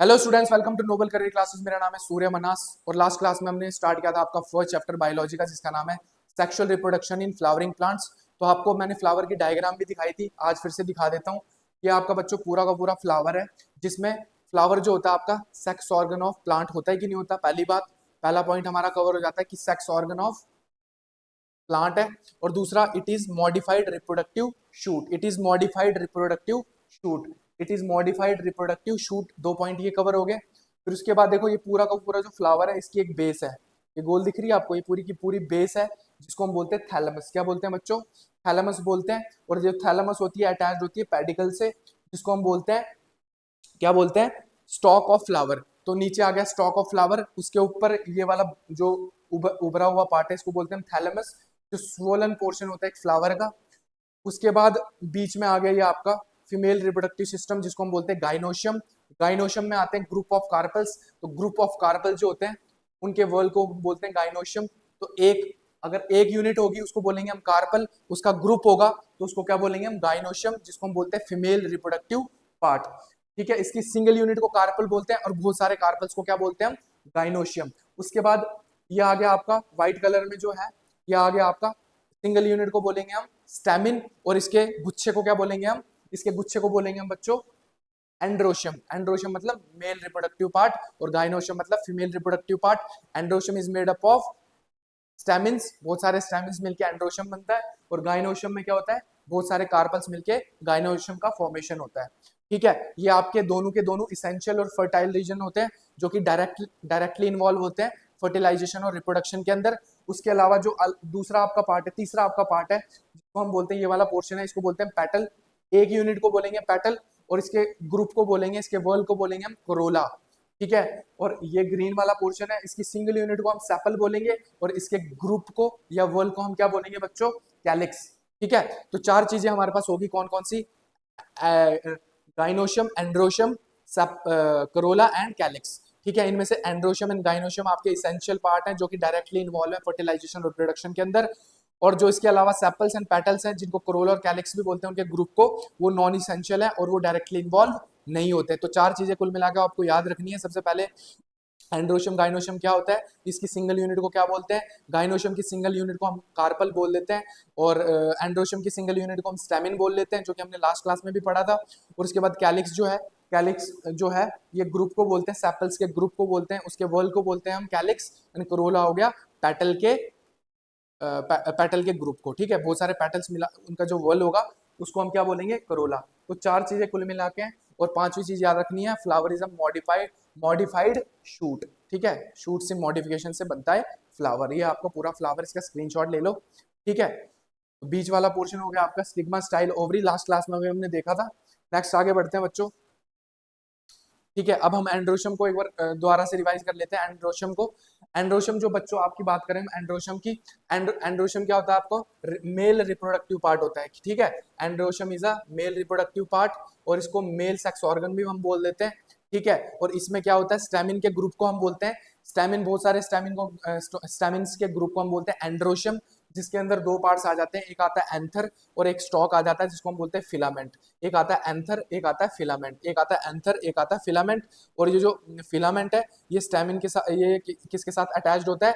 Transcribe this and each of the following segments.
Hello students, welcome to Noble Career Classes. मेरा नाम है सूर्य मनास और लास्ट क्लास में हमने स्टार्ट किया था आपका फर्स्ट चैप्टर बायोलॉजी का, जिसका नाम है sexual reproduction in flowering plants. तो आपको मैंने फ्लावर की डायग्राम भी दिखाई थी, आज फिर से दिखा देता हूँ। ये आपका बच्चों पूरा का पूरा फ्लावर है, जिसमें फ्लावर जो होता है आपका सेक्स ऑर्गन ऑफ प्लांट होता है कि नहीं होता। पहली बात, पहला पॉइंट हमारा कवर हो जाता है कि सेक्स ऑर्गन ऑफ प्लांट है। और दूसरा, it is modified reproductive shoot. It is modified reproductive shoot. It is modified reproductive shoot. दो पॉइंट ये कवर हो गए। फिर उसके बाद देखो, ये पूरा का पूरा जो फ्लावर है, इसकी एक बेस है। ये गोल दिख रही है आपको, ये पूरी की पूरी बेस है, जिसको हम बोलते हैं थैलेमस। क्या बोलते हैं बच्चों? थैलेमस बोलते हैं। और जो थैलेमस होती है अटैच होती है पेडिकल से, जिसको हम बोलते हैं, क्या बोलते हैं? Stock of flower. तो नीचे आ गया स्टॉक ऑफ फ्लावर, उसके ऊपर ये वाला जो उभरा हुआ पार्ट है, इसको बोलते हैं थैलेमस, जो स्वोलन पोर्शन होता है एक फ्लावर का। उसके बाद बीच में आ गया ये आपका फीमेल रिप्रोडक्टिव सिस्टम, जिसको हम बोलते हैं गाइनोशियम। गाइनोशियम में आते हैं ग्रुप ऑफ कार्पल्स। तो ग्रुप ऑफ कार्पल जो होते हैं, उनके वर्ल को बोलते हैं गाइनोशियम। तो एक, अगर एक यूनिट होगी उसको बोलेंगे हम कार्पल, उसका ग्रुप होगा तो उसको क्या बोलेंगे हम? गाइनोशियम, जिसको हम बोलते हैं फीमेल रिप्रोडक्टिव पार्ट। ठीक है, इसकी सिंगल यूनिट को कार्पल बोलते हैं और बहुत सारे कार्पल्स को क्या बोलते हैं हम? गाइनोशियम। उसके बाद ये आ गया आपका व्हाइट कलर में जो है, ये आ गया आपका सिंगल यूनिट को बोलेंगे हम स्टैमिन, और इसके गुच्छे को क्या बोलेंगे हम? इसके गुच्छे को बोलेंगे हम बच्चों एंड्रोशियम। एंड्रोशियम मतलब मेल रिप्रोडक्टिव पार्ट और गाइनोशियम मतलब female reproductive part. Androecium is made up of stamens, बहुत सारे स्टैमिन्स मिलके एंड्रोशियम बनता है। और गाइनोशियम में क्या होता है? बहुत सारे कार्पल्स मिलके गाइनोशियम का फॉर्मेशन होता है। ठीक है, ये आपके दोनों के दोनों इसेंशियल और फर्टाइल रीजन होते हैं, जो कि डायरेक्टली इन्वॉल्व होते हैं फर्टिलाइजेशन और रिप्रोडक्शन के अंदर। उसके अलावा जो दूसरा आपका पार्ट है, तीसरा आपका पार्ट है, जिसको हम बोलते हैं, ये वाला पोर्शन है, इसको बोलते हैं पेटल। एक यूनिट को बोलेंगे पेटल, और इसके ग्रुप को बोलेंगे, इसके वर्ल को बोलेंगे हम कोरोला। ठीक है, और ये ग्रीन वाला पोर्शन है, इसकी सिंगल यूनिट को हम सेपल बोलेंगे, और इसके ग्रुप को या वर्ल को हम क्या बोलेंगे बच्चों? कैलिक्स। ठीक है, तो चार चीजें हमारे पास होगी, कौन कौन सी? Gynoecium, androecium, corolla and calyx. ठीक है, इनमें से एंड्रोशियम एंड गाइनोशियम आपके इसेंशियल पार्ट हैं, जो कि डायरेक्टली इन्वॉल्व है फर्टिलाइजेशन और प्रोडक्शन के अंदर। और जो इसके अलावा सेपल्स एंड पेटल्स हैं, जिनको कोरोला और कैलिक्स भी बोलते हैं, उनके ग्रुप को, वो नॉन इसेंशियल है और वो डायरेक्टली इन्वॉल्व नहीं होते। तो चार चीजें कुल मिलाकर आपको याद रखनी है। सबसे पहले, एंड्रोशियम गाइनोशियम क्या होता है, इसकी सिंगल यूनिट को क्या बोलते हैं? गाइनोशियम की सिंगल यूनिट को हम कार्पल बोल देते हैं, और एंड्रोशियम की सिंगल यूनिट को हम स्टेमिन बोल लेते हैं, जो कि हमने लास्ट क्लास में भी पढ़ा था। और उसके बाद कैलिक्स जो है, कैलिक्स जो है, ये ग्रुप को बोलते हैं, सेपल्स के ग्रुप को बोलते हैं, उसके वर्ल को बोलते हैं हम कैलिक्स। एंड कोरोला हो गया पेटल के पेटल के ग्रुप को। ठीक है, बहुत सारे पेटल्स मिला, उनका जो वर्ल होगा उसको हम क्या बोलेंगे? करोला। तो चार चीजें कुल मिला के। और पांचवी चीज याद रखनी है, फ्लावरिज्म मॉडिफाइड मॉडिफाइड शूट। ठीक है, शूट से मॉडिफिकेशन से बनता है फ्लावर। ये आपको पूरा फ्लावर, इसका स्क्रीनशॉट ले लो। ठीक है, तो बीच वाला पोर्शन हो गया आपका stigma style ovary, last class में भी हमने देखा था। नेक्स्ट आगे बढ़ते हैं बच्चों। ठीक है, अब हम एंड्रोशियम को एक बार दोबारा से रिवाइज कर लेते हैं। एंड्रोशियम को, एंड्रोशियम जो बच्चों आपकी बात करें एंड्रोशियम की, एंड्रोशियम क्या होता है आपको? मेल रिप्रोडक्टिव पार्ट होता है। ठीक है, androecium is a mail reproductive part, और इसको मेल सेक्स ऑर्गन भी हम बोल देते हैं। ठीक है, और इसमें क्या होता है? स्टैमिन के ग्रुप को हम बोलते हैं स्टैमिन, बहुत सारे स्टैमिन को स्टैमिन्स के ग्रुप को हम बोलते हैं एंड्रोशियम, जिसके अंदर दो पार्ट्स आ जाते हैं, एक आता है एंथर और एक स्टॉक आ जाता है, जिसको हम बोलते हैं फिलामेंट। एक आता है एंथर, एक आता है फिलामेंट, एक आता है एंथर, एक आता है फिलामेंट। और ये जो फिलामेंट है, ये स्टैमिन के साथ, ये किसके साथ अटैच्ड होता है?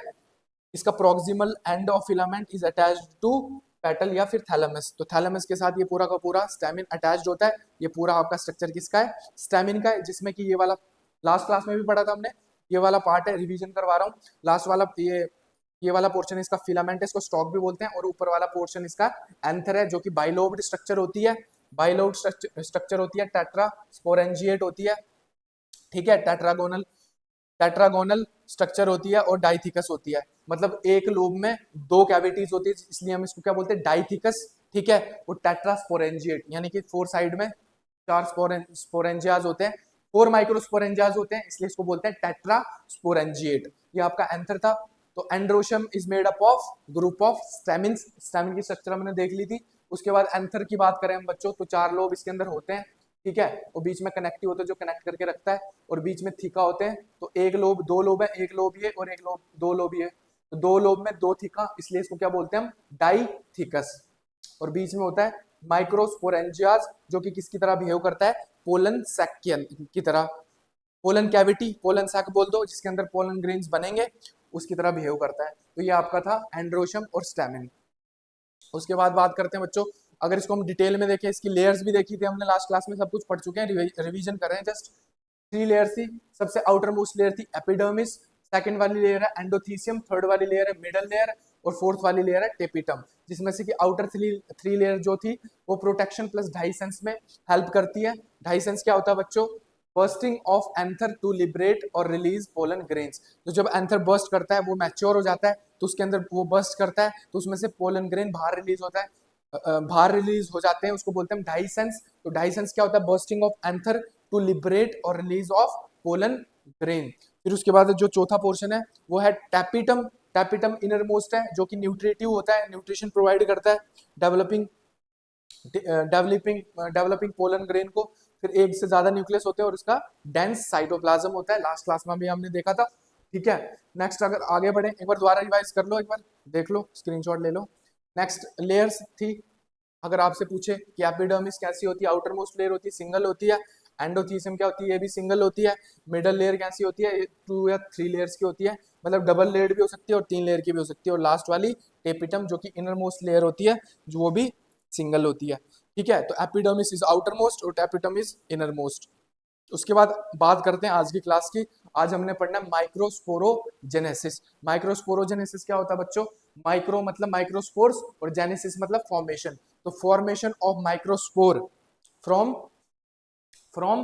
इसका proximal end of filament is attached to petal या फिर थैलेमस। तो थैलेमस के साथ ये पूरा का पूरा स्टैमिन अटैच्ड होता है। ये पूरा आपका स्ट्रक्चर किसका है? स्टैमिन का है, जिसमें कि ये वाला लास्ट क्लास में भी पढ़ा था हमने। ये वाला पार्ट है, रिवीजन करवा रहा हूँ। लास्ट वाला ये वाला पोर्शन इसका फिलामेंट है, इसको स्टॉक भी बोलते हैं। और ऊपर वाला पोर्शन इसका एंथर है, जो कि बाइलोब्ड स्ट्रक्चर होती है। बाइलोब्ड स्ट्रक्चर होती है, टेट्रा स्पोरेंजिएट होती है। ठीक है, टेट्रागोनल टेट्रागोनल स्ट्रक्चर होती है और डाइथिकस होती है। मतलब एक लोब में दो कैविटीज होती है, इसलिए हम इसको क्या बोलते हैं? डाइथिकस। ठीक है, वो टेट्रास्पोरेंजिएट, यानी कि फोर साइड में चार स्पोरेंजियाज होते हैं, फोर माइक्रोस्पोरेंजियाज होते हैं, इसलिए इसको बोलते हैं टेट्रास्पोरेंजिएट। ये आपका एंथर था। तो androecium is made up of group of stamens. Stamen की स्ट्रक्चर हमने देख ली थी। उसके बाद एंथर की बात करें हम बच्चों, तो चार लोब इसके अंदर होते हैं। ठीक है, और बीच में कनेक्टिव होता है, जो कनेक्ट करके रखता है, और बीच में थीका होते हैं। तो एक लोब, दो लोब है, एक लोब ये और एक लोब, दो लोब ये। तो दो लोब में दो थीका, इसलिए इसको क्या बोलते हैं हम? डाइथिकस। और बीच में होता है माइक्रोस्पोरेंजियाज, जो कि किसकी तरह बिहेव करता है? पोलन सैक की तरह। पोलन कैविटी, पोलन सैक बोल दो, जिसके अंदर पोलन ग्रेन्स बनेंगे, उसकी तरह बिहेव करता है। तो ये आपका था एंड्रोशम और स्टैमिन। उसके बाद बात करते हैं बच्चों, अगर इसको हम डिटेल में देखें, इसकी लेयर्स भी देखी थी हमने लास्ट क्लास में, सब कुछ पढ़ चुके हैं, रिवीजन कर रहे हैं जस्ट। 3 लेयर थी। सबसे आउटर मोस्ट लेयर थी एपिडर्मिस, सेकंड वाली लेयर है एंडोथीसियम, थर्ड वाली लेयर है मिडल लेयर, और फोर्थ वाली लेयर है टेपिटम, जिसमें से कि आउटर थ्री लेयर जो थी वो प्रोटेक्शन प्लस डाइसेंस में हेल्प करती है। डाइसेंस क्या होता है बच्चों? Bursting of anther to liberate और रिलीज पोलन ग्रेन्स। तो जब एंथर बर्स्ट करता है, वो मैच्योर हो जाता है, तो उसके अंदर वो बर्स्ट करता है, तो उसमें से पोलन ग्रेन बाहर रिलीज होता है, बाहर रिलीज हो जाते हैं, उसको बोलते हैं डाइसेंस। तो डाइसेंस क्या होता है? Bursting of anther to liberate और रिलीज ऑफ पोलन ग्रेन। फिर उसके बाद जो चौथा पोर्शन है वो है टैपिटम। टैपिटम इनर मोस्ट है, जो कि न्यूट्रिटिव होता है, न्यूट्रिशन प्रोवाइड करता है डेवलपिंग डेवलपिंग पोलन ग्रेन को। फिर एक से ज्यादा न्यूक्लियस होते हैं और इसका डेंस साइटोप्लाज्म होता है, लास्ट क्लास में भी हमने देखा था। ठीक है, नेक्स्ट अगर आगे बढ़े, एक बार दोबारा रिवाइज कर लो, एक बार देख लो, स्क्रीनशॉट ले लो। नेक्स्ट लेयर्स थी, अगर आपसे पूछे कि एपिडर्मिस कैसी होती है, आउटर मोस्ट लेयर होती है, सिंगल होती है। एंडोथीसियम क्या होती है? ये भी सिंगल होती है। मिडल लेयर कैसी होती है? 2 या 3 लेयर्स की होती है, मतलब डबल लेयर भी हो सकती है और 3 लेयर की भी हो सकती है। और लास्ट वाली टेपिटम, जो कि इनर मोस्ट लेयर होती है, जो वो भी सिंगल होती है। ठीक है, तो एपिडर्मिस इज आउटर मोस्ट और टेपिटम इज इनर मोस्ट। उसके बाद बात करते हैं आज की क्लास की। आज हमने पढ़ना है माइक्रोस्पोरोजेनेसिस। माइक्रोस्पोरोजेनेसिस क्या होता है बच्चों? माइक्रो मतलब माइक्रोस्पोर्स और जेनेसिस मतलब फॉर्मेशन। तो formation of microspore from from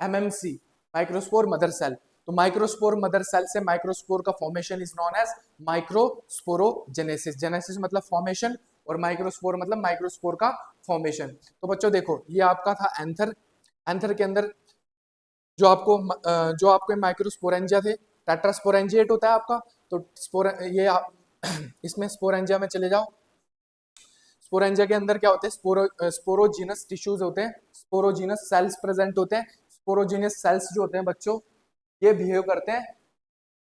MMC, microspore mother cell. तो माइक्रोस्पोर मदर सेल से माइक्रोस्पोर का formation is known as microsporogenesis. Genesis मतलब फॉर्मेशन और माइक्रोस्पोर मतलब माइक्रोस्पोर का फॉर्मेशन। तो बच्चों देखो, ये आपका था एंथर। एंथर के अंदर जो आपके माइक्रोस्पोरेंजिया थे, टेट्रास्पोरेंजिएट होता है आपका। तो ये आप इसमें स्पोरेंजिया में चले जाओ। स्पोरेंजिया के अंदर क्या होते हैं? स्पोरोजीनस टिश्यूज होते हैं, स्पोरोजीनस सेल्स प्रेजेंट होते हैं। स्पोरोजीनस सेल्स जो होते हैं बच्चों, ये बिहेव करते हैं,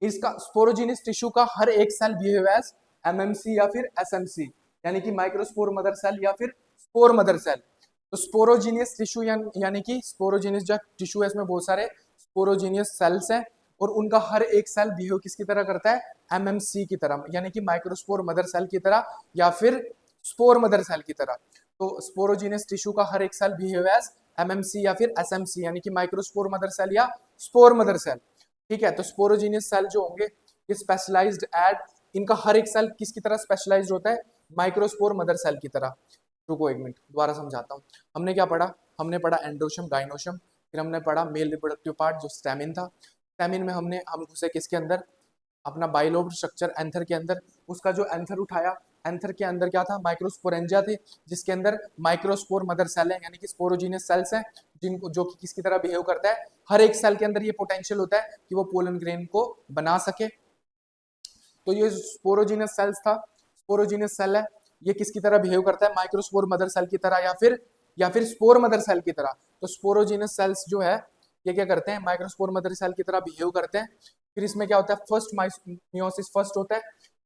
इसका स्पोरोजीनस टिश्यू का हर एक सेल बिहेव एज एमएमसी या फिर एसएमसी, यानी कि माइक्रोस्पोर मदर सेल या फिर स्पोर मदर सेल। तो स्पोरोजीनियस टिश्यू यानी कि स्पोरोजीनियस जो टिश्यू है, इसमें बहुत सारे स्पोरोजीनियस सेल्स हैं और उनका हर एक सेल बिहेव किसकी तरह करता है? एमएमसी की तरह, यानी कि माइक्रोस्पोर मदर सेल की तरह या फिर स्पोर मदर सेल की तरह। तो स्पोरोजीनियस टिश्यू का हर एक सेल बिहेव एज एमएमसी या फिर एसएमसी, यानी कि माइक्रोस्पोर मदर सेल या स्पोर मदर सेल। ठीक है, तो स्पोरोजीनियस सेल जो होंगे ये स्पेशलाइज्ड एड, इनका हर एक सेल किसकी तरह स्पेशलाइज्ड होता है? माइक्रोस्पोर मदर सेल की तरह। रुको एक मिनट, दोबारा समझाता हूँ। हमने क्या पढ़ा? हमने पढ़ा एंड्रोशम, गाइनोशम, फिर हमने पढ़ा मेल रिप्रोडक्टिव पार्ट जो स्टैमिन था। स्टैमिन में हम घुसे किसके अंदर? अपना बाइलोब स्ट्रक्चर एंथर के अंदर। उसका जो एंथर उठाया, एंथर के अंदर क्या था? माइक्रोस्पोरेंजिया थे, जिसके अंदर माइक्रोस्पोर मदर सेल है, यानी कि स्पोरोजीनियस सेल्स हैं, जिनको जो कि किसकी तरह बिहेव करता है? हर एक सेल के अंदर ये पोटेंशियल होता है कि वो पोलन ग्रेन को बना सके। तो ये स्पोरोजीनियस सेल्स था, स्पोरोजीनियस सेल है, ये किसकी तरह बिहेव करता है? माइक्रोस्पोर मदर सेल की तरह या फिर स्पोर मदर सेल की तरह। तो स्पोरोजीनियस सेल्स जो है ये क्या करते हैं? माइक्रोस्पोर मदर सेल की तरह बिहेव करते हैं। फिर इसमें क्या होता है? फर्स्ट मियोसिस फर्स्ट होता है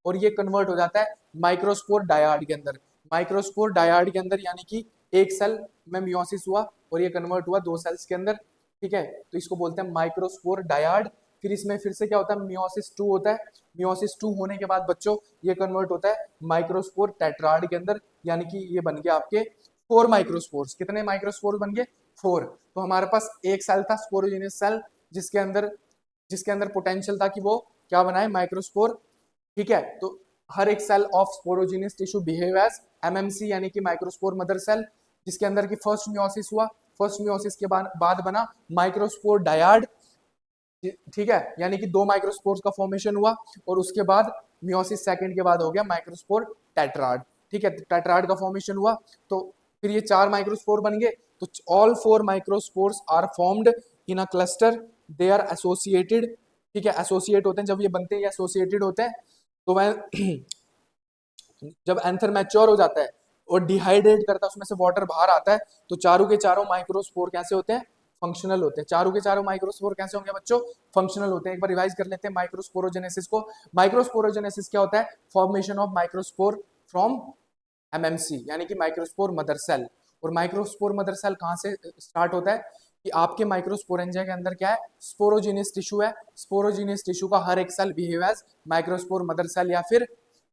और ये कन्वर्ट हो जाता है माइक्रोस्पोर डायाड के अंदर। माइक्रोस्पोर डायाड के अंदर, यानी कि एक सेल में मियोसिस हुआ और ये कन्वर्ट हुआ 2 सेल्स के अंदर। ठीक है, तो इसको बोलते हैं माइक्रोस्पोर डायाड। फिर इसमें फिर से क्या होता है? मियोसिस 2 होता है। मियोसिस 2 होने के बाद बच्चों ये कन्वर्ट होता है माइक्रोस्पोर टेट्राड के अंदर, यानी कि ये बन गया आपके 4 माइक्रोस्पोर्स। कितने माइक्रोस्पोर बन गए? 4। तो हमारे पास एक सेल था स्पोरोजीनियस सेल, जिसके अंदर पोटेंशियल था कि वो क्या बनाए? माइक्रोस्पोर। ठीक है, तो हर एक cell of sporogenous tissue behave as MMC, यानी कि माइक्रोस्पोर मदर सेल, जिसके अंदर की फर्स्ट मियोसिस हुआ। फर्स्ट मियोसिस के बाद बना माइक्रोस्पोर डायाड। ठीक है, यानी कि 2 माइक्रोस्पोर्स का फॉर्मेशन हुआ और उसके बाद मियोसिस सेकंड के बाद हो गया माइक्रोस्पोर टेट्राड। ठीक है, टेट्राड का फॉर्मेशन हुआ, तो फिर ये 4 माइक्रोस्पोर बन गए। तो all 4 microspores are formed in a cluster, they are associated. ठीक है, एसोसिएट होते हैं, जब ये बनते हैं ये एसोसिएटेड होते हैं। तो वह जब एंथर मैच्योर हो जाता है और डिहाइड्रेट करता है, उसमें से वाटर बाहर आता है, तो चारों के चारों माइक्रोस्पोर कैसे होते हैं? फंक्शनल होते हैं। चारों के चारों माइक्रोस्पोर कैसे होंगे बच्चों? फंक्शनल होते हैं। एक बार रिवाइज कर लेते हैं माइक्रोस्पोरोजेनेसिस को। माइक्रोस्पोरोजेनेसिस क्या होता है? Formation of microspore from MMC, यानी कि माइक्रोस्पोर मदर सेल। और माइक्रोस्पोर मदर सेल कहाँ से स्टार्ट होता है? कि आपके माइक्रोस्पोरेंजिया के अंदर क्या है, स्पोरोजीनियस टिश्यू है। स्पोरोजीनियस टिश्यू का हर एक cell behave as microspore mother cell या फिर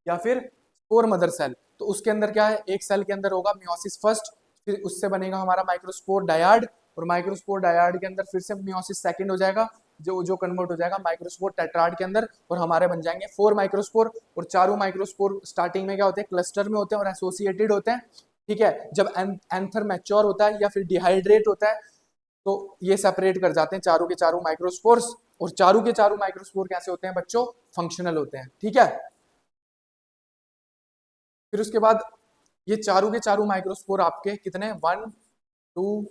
स्पोर मदर सेल। तो उसके अंदर क्या है, एक सेल के अंदर होगा मियोसिस फर्स्ट, फिर उससे बनेगा हमारा माइक्रोस्पोर डायाड, और माइक्रोस्पोर डायाड के अंदर फिर से मियोसिस सेकंड हो जाएगा, जो जो कन्वर्ट हो जाएगा माइक्रोस्पोर टेट्राड के अंदर, और हमारे बन जाएंगे 4 माइक्रोस्पोर। और चारों माइक्रोस्पोर स्टार्टिंग में क्या होते हैं, क्लस्टर में होते हैं और एसोसिएटेड होते हैं। ठीक है, जब एंथर मैच्योर होता है या फिर डिहाइड्रेट होता है तो ये सेपरेट कर जाते हैं चारों के चारों माइक्रोस्पोर्स। और चारों के चारों माइक्रोस्पोर कैसे होते हैं बच्चों, फंक्शनल होते हैं। ठीक है, फिर उसके बाद ये चारों के चारों माइक्रोस्पोर आपके कितने, 1 2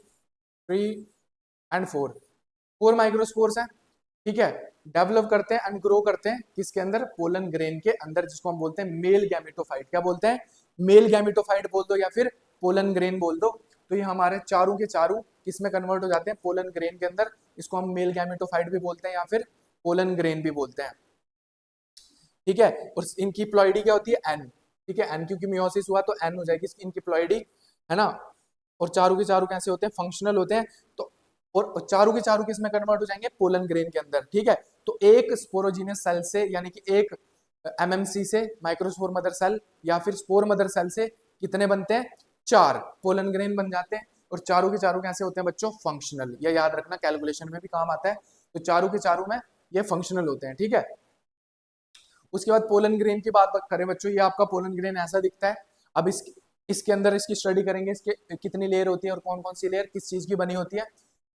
3 एंड 4 माइक्रोस्पोर्स हैं। ठीक है, डेवलप करते हैं एंड ग्रो करते हैं किसके अंदर, पोलन ग्रेन के अंदर, जिसको हम बोलते हैं मेल गैमेटोफाइट। क्या बोलते हैं, मेल गैमेटोफाइट बोल दो या फिर पोलन ग्रेन बोल दो। तो ये हमारे चारों के चारों किस में कन्वर्ट हो जाते हैं, पोलन ग्रेन के अंदर। इसको हम मेल गैमेटोफाइट भी बोलते हैं या फिर पोलन ग्रेन भी बोलते हैं। ठीक है, और इनकी प्लॉइडी क्या होती है, एन। ठीक है, एन क्योंकि मियोसिस हुआ तो एन हो जाएगी इनकी प्लॉइडी, है ना। और चारों के चारों कैसे होते हैं, फंक्शनल होते हैं। तो और चारों के चारों किस में कन्वर्ट हो जाएंगे, पोलन ग्रेन के अंदर। ठीक है, तो एक स्पोरोजीनियस सेल से यानी कि एक एमएमसी से, माइक्रोस्पोर मदर सेल या फिर स्पोर मदर सेल से कितने बनते हैं, 4 पोलन ग्रेन बन जाते हैं। और चारों के चारों कैसे होते हैं बच्चों, फंक्शनल। ये याद रखना, कैलकुलेशन में भी काम आता है। तो चारों के चारों में ये फंक्शनल होते हैं। ठीक है, उसके बाद पोलन ग्रेन की बात करें बच्चों, ये आपका पोलन ग्रेन ऐसा दिखता है। अब इसके अंदर इसकी स्टडी करेंगे, इसके कितनी लेयर होती है और कौन कौन सी लेयर किस चीज की बनी होती है।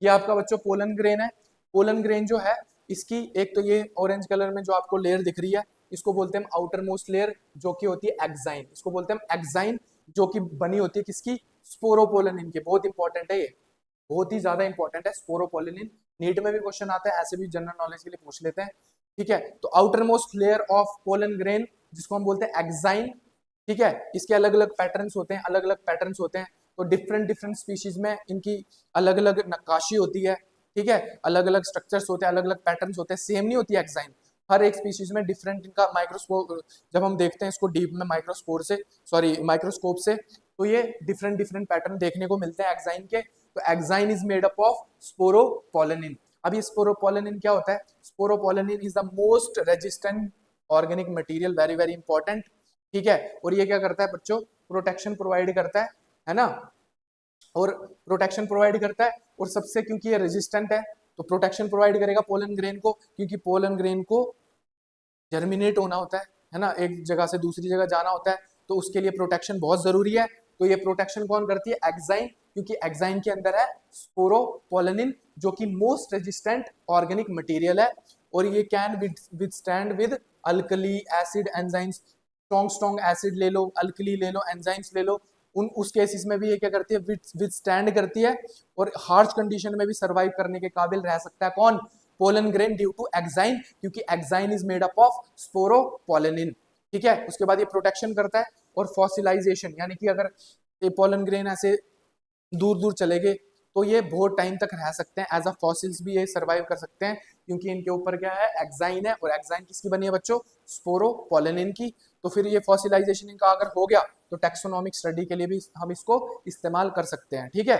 ये आपका बच्चों पोलन ग्रेन है। पोलन ग्रेन जो है इसकी एक तो ये ऑरेंज कलर में जो आपको लेयर दिख रही है, इसको बोलते हैं आउटर मोस्ट लेयर, जो कि होती है एक्साइन। इसको बोलते हैं एक्साइन, जो कि बनी होती है किसकी, स्पोरोपोलिन की। बहुत इंपॉर्टेंट है ये, बहुत ही ज्यादा इंपॉर्टेंट है स्पोरोपोलिन। नीट में भी क्वेश्चन आता है, ऐसे भी जनरल नॉलेज के लिए पूछ लेते हैं। ठीक है, तो outer most layer of pollen grain जिसको हम बोलते हैं एक्साइन। ठीक है, इसके अलग अलग पैटर्न्स होते हैं, अलग अलग पैटर्न्स होते हैं। तो डिफरेंट डिफरेंट स्पीशीज में इनकी अलग अलग नक्काशी होती है। ठीक है, अलग अलग स्ट्रक्चर्स होते हैं, अलग अलग पैटर्न्स होते हैं, सेम नहीं होती है एक्साइन। हर एक स्पीशीज में डिफरेंट इनका माइक्रोस्कोप, जब हम देखते हैं इसको डीप में माइक्रोस्कोप से, सॉरी माइक्रोस्कोप से, तो ये डिफरेंट डिफरेंट पैटर्न देखने को मिलते हैं एक्साइन के। तो exine is made up of sporopollenin. अब ये स्पोरोपोलिन क्या होता है, sporopollenin is the most resistant organic material, very very important. ठीक है, और ये क्या करता है बच्चों, प्रोटेक्शन प्रोवाइड करता है ना। और प्रोटेक्शन प्रोवाइड करता है, और सबसे क्योंकि ये रेजिस्टेंट है तो प्रोटेक्शन प्रोवाइड करेगा पोलन ग्रेन को, क्योंकि पोलन ग्रेन को जर्मिनेट होना होता है ना, एक जगह से दूसरी जगह जाना होता है, तो उसके लिए प्रोटेक्शन बहुत जरूरी है। तो ये प्रोटेक्शन कौन करती है, एक्साइन, क्योंकि एक्साइन के अंदर है स्पोरोपोलिन, जो कि मोस्ट रेजिस्टेंट ऑर्गेनिक मटेरियल है। और ये can withstand with alkali acid enzymes, strong strong acid ले लो, अल्कली ले लो, एंजाइम्स ले लो, उस केसेस में भी ये क्या करती है, विदस्टैंड करती है, और हार्श कंडीशन में भी सर्वाइव करने के काबिल रह सकता है कौन, pollen grain, due to exine, क्योंकि exine is made up of sporopollenin. ठीक है, उसके बाद ये प्रोटेक्शन करता है। और फॉसिलाइजेशन, यानी कि अगर ये पोलन ग्रेन ऐसे दूर दूर चले गए तो ये बहुत टाइम तक रह सकते हैं, एज अ फॉसिल्स भी ये सर्वाइव कर सकते हैं, क्योंकि इनके ऊपर क्या है, एक्साइन है। और एक्साइन किसकी बनी है बच्चों, स्पोरोपोलिन की। तो फिर ये फॉसिलाइजेशन इनका अगर हो गया तो टैक्सोनॉमिक स्टडी के लिए भी हम इसको इस्तेमाल कर सकते हैं। ठीक है,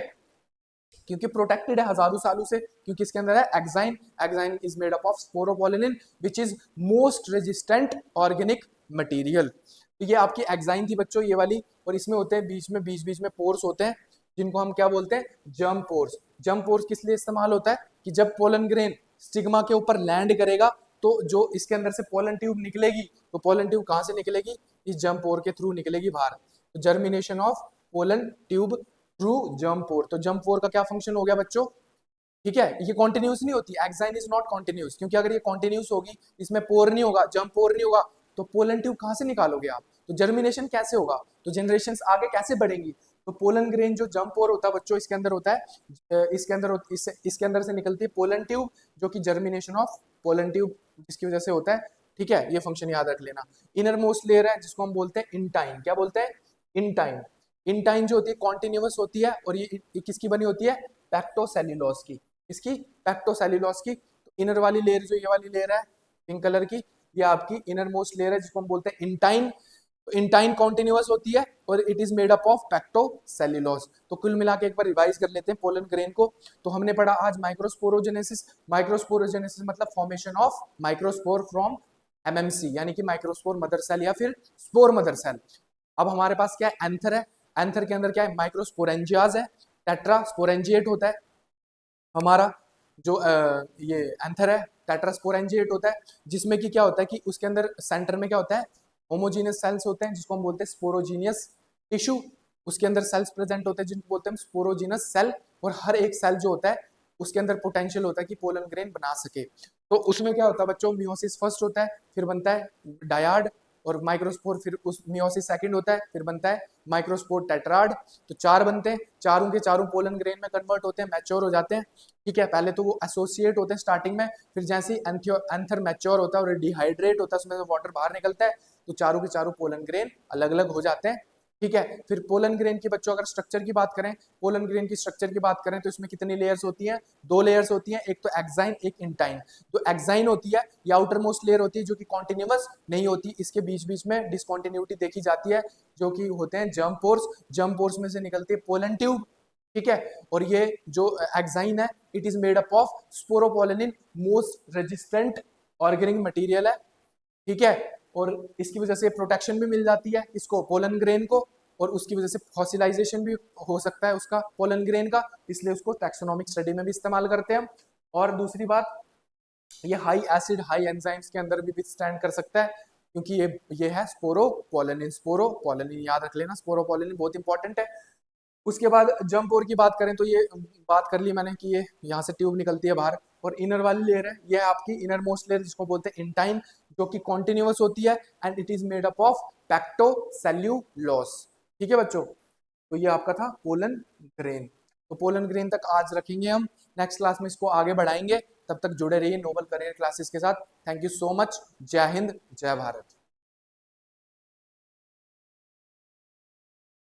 क्योंकि प्रोटेक्टेड है हजारों सालों से, क्योंकि इसके अंदर है exine. Exine is made up of sporopollenin which is most resistant organic material. तो ये आपकी एक्साइन थी बच्चों, ये वाली। और इसमें होते हैं बीच बीच में पोर्स होते हैं, जिनको हम क्या बोलते हैं, जर्म पोर्स। जर्म पोर्स किस लिए इस्तेमाल होता है, कि जब पोलन ग्रेन स्टिग्मा के ऊपर लैंड करेगा तो जो इसके अंदर से पोलन ट्यूब निकलेगी, तो पोलन ट्यूब कहाँ से निकलेगी, इस जर्म पोर के थ्रू निकलेगी बाहर। तो germination of pollen tube through germ pore. तो जर्म पोर का क्या फंक्शन हो गया बच्चों, ठीक है, ये कॉन्टिन्यूस नहीं होती, एक्साइन इज नॉट कॉन्टिन्यूस, क्योंकि अगर ये कॉन्टिन्यूस होगी, इसमें पोर नहीं होगा, जर्म पोर नहीं होगा, तो पोलन ट्यूब कहाँ से निकालोगे आप, तो जर्मिनेशन कैसे होगा, तो जनरेशन आगे कैसे बढ़ेंगी। तो पोलन ग्रेन जो जर्म पोर होता है बच्चों, इसके अंदर होता है, इसके अंदर से निकलती है पोलन ट्यूब, जो कि जर्मिनेशन ऑफ पोलन ट्यूब जिसकी वजह से होता है। ठीक है, ये फंक्शन याद रख लेना। इनर मोस्ट लेयर है जिसको हम बोलते हैं इंटाइन। क्या बोलते हैं, इंटाइन। इंटाइन जो होती है कॉन्टिन्यूअस होती है, और ये किसकी बनी होती है, पैक्टोसेल्यूलोज की। इसकी पैक्टोसेल्यूलोज की। तो इनर वाली लेयर जो ये वाली लेयर है पिंक कलर की, ये आपकी इनर मोस्ट लेयर है जिसको हम बोलते हैं इंटाइन। इंटाइन कॉन्टिन्यूअस होती है और it is made up of pectocellulose. तो कुल मिला के एक बार रिवाइज कर लेते हैं पोलन ग्रेन को। तो हमने पढ़ा आज माइक्रोस्पोरोजेनेसिस। माइक्रोस्पोरोजेनेसिस मतलब formation of microspore from MMC, यानी कि माइक्रोस्पोर मदर सेल या फिर स्पोर मदर सेल। अब हमारे पास क्या है, एंथर है। एंथर के अंदर क्या है, माइक्रोस्पोरेंजियाज है, टेट्रा स्पोरेंजिएट होता है हमारा जो ये एंथर है, टेट्रास्पोरेंजिएट होता है, जिसमें कि क्या होता है कि उसके अंदर सेंटर में क्या होता है, होमोजीनियस सेल्स होते हैं जिसको हम बोलते हैं स्पोरोजीनियस टिश्यू। उसके अंदर सेल्स प्रेजेंट होते हैं जिनको बोलते हैं स्पोरोजीनस सेल। और हर एक सेल जो होता है उसके अंदर पोटेंशियल होता है कि पोलन ग्रेन बना सके। तो उसमें क्या होता है बच्चों, मियोसिस फर्स्ट होता है, फिर बनता है डायाड, और माइक्रोस्पोर फिर उस मियोसिस सेकंड होता है, फिर बनता है माइक्रोस्पोर टेट्राड। तो चार बनते हैं, चारों के चारों पोलन ग्रेन में कन्वर्ट होते हैं, मैच्योर हो जाते हैं। ठीक है, पहले तो वो एसोसिएट होते हैं स्टार्टिंग में, फिर जैसे ही एंथर मैच्योर होता है और डिहाइड्रेट होता है, उसमें से वाटर बाहर निकलता है, तो चारों के चारों पोलन ग्रेन अलग अलग हो जाते हैं। ठीक है, फिर पोलन ग्रेन की बच्चों अगर स्ट्रक्चर की बात करें, पोलन ग्रेन की स्ट्रक्चर की बात करें तो इसमें कितनी लेयर्स होती हैं, दो लेयर्स होती हैं, एक तो एक्साइन एक इंटाइन। तो एक्साइन होती है या आउटर मोस्ट लेयर होती है जो कि कॉन्टिन्यूअस नहीं होती, इसके बीच बीच में डिसकॉन्टिन्यूटी देखी जाती है, जो कि होते हैं जर्म पोर्स। जर्म पोर्स में से निकलती है पोलन ट्यूब। ठीक है, और ये जो एक्साइन है it is made up of sporopollenin, most resistant organic material है। ठीक है, और इसकी वजह से प्रोटेक्शन भी मिल जाती है इसको पोलन ग्रेन को, और उसकी वजह से फॉसिलाइजेशन भी हो सकता है उसका पोलन ग्रेन का, इसलिए उसको टैक्सोनॉमिक स्टडी में भी इस्तेमाल करते हैं हम। और दूसरी बात, ये हाई एसिड हाई एंजाइम्स के अंदर भी विथस्टैंड कर सकता है, क्योंकि ये है स्पोरोपोलिन। स्पोरोपोलिन याद रख लेना, स्पोरोपोलिन बहुत इंपॉर्टेंट है। उसके बाद जंप ओर की बात करें तो ये बात कर ली मैंने कि ये यहाँ से ट्यूब निकलती है बाहर, और इनर वाली लेयर है, ये है आपकी इनर मोस्ट लेयर जिसको बोलते हैं इंटाइन, जो कि कॉन्टिन्यूअस होती है and it is made up of pectocellulose. ठीक है बच्चों, तो ये आपका था पोलन ग्रेन। तो पोलन ग्रेन तक आज रखेंगे हम, नेक्स्ट क्लास में इसको आगे बढ़ाएंगे। तब तक जुड़े रहिए नोबल करियर क्लासेस के साथ। Thank you so much. जय हिंद, जय भारत।